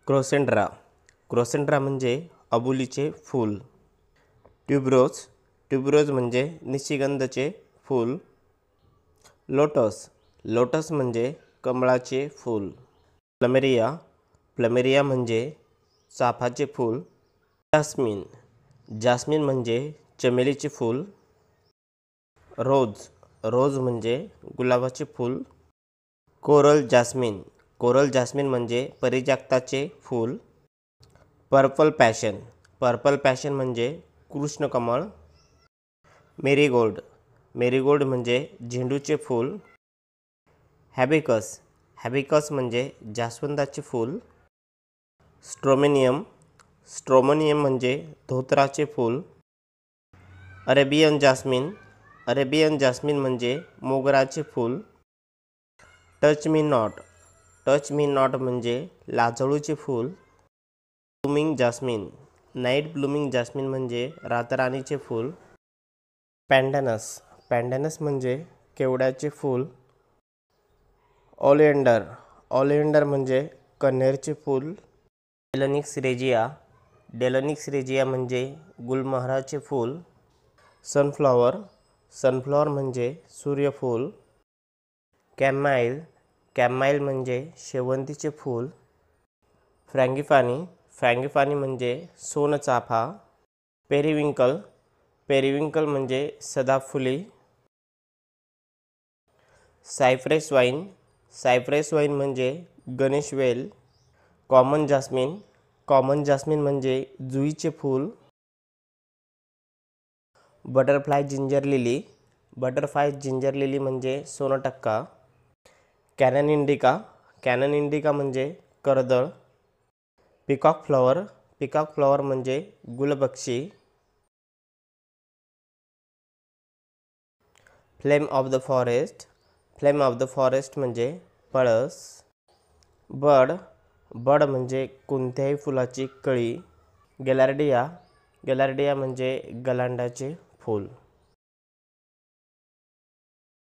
क्रोसेंड्रा, क्रोसेंड्रा म्हणजे अबोलीचे फूल. Tuberose, tuberose म्हणजे निशिगंधचे फूल. Lotus, lotus म्हणजे कमळाचे फूल. प्लमेरिया, प्लमेरिया म्हणजे चाफ्याचे फूल. जास्मिन, जास्मिन म्हणजे चमेलीचे फूल. रोज, रोज म्हणजे गुलाबाचे फूल. कोरल जास्मिन, कोरल जास्मिन म्हणजे परिजाक्ताचे फूल. पर्पल पॅशन, पर्पल पॅशन म्हणजे कृष्णकमळ. मेरीगोल्ड, मेरीगोल्ड म्हणजे झेंडूचे फूल. हॅबिकस, हॅबिकस म्हणजे जास्वंदाचे फूल. स्ट्रोमेनियम, स्ट्रोमेनियम म्हणजे धोतराचे फूल. अरेबियन जास्मिन, अरेबियन जास्मिन म्हणजे मोगराचे फूल. Touch me not, touch me not म्हणजे लाजळूचे फूल. Blooming jasmine, night blooming jasmine म्हणजे रातराणीचे फूल. पॅन्डनस, पॅन्डनस म्हणजे केवड्याचे फूल. ऑलिएंडर, ऑलिएंडर म्हणजे कण्हेरचे फूल. डेलनिक्स रेजिया, डेलनिक्स रेजिया म्हणजे गुलमोहराचे फूल. सनफ्लॉवर, सनफ्लॉवर म्हणजे सूर्यफूल. कॅमाईल, कॅमाईल म्हणजे शेवंतीचे फूल. फ्रँगीपानी, फ्रँगीपानी म्हणजे सोनचाफा. पेरिविंकल, पेरिविंकल म्हणजे सदाफुली. सायप्रस वाईन, सायप्रस वाईन म्हणजे गणेशवेल. कॉमन जास्मिन, कॉमन जास्मिन म्हणजे जुईचे फूल. Butterfly ginger lily, butterfly ginger lily म्हणजे सोनटक्का. कॅनन इंडिका, कॅनन इंडिका म्हणजे कर्दळ. पिकॉक फ्लॉवर, पिकॉक फ्लॉवर म्हणजे गुलबक्षी. Flame of the forest, flame of the forest म्हणजे पळस. बड, बड म्हणजे कोणत्याही फुलाची कळी. गॅलार्डिया, गॅलार्डिया म्हणजे गलांडाचे फूल.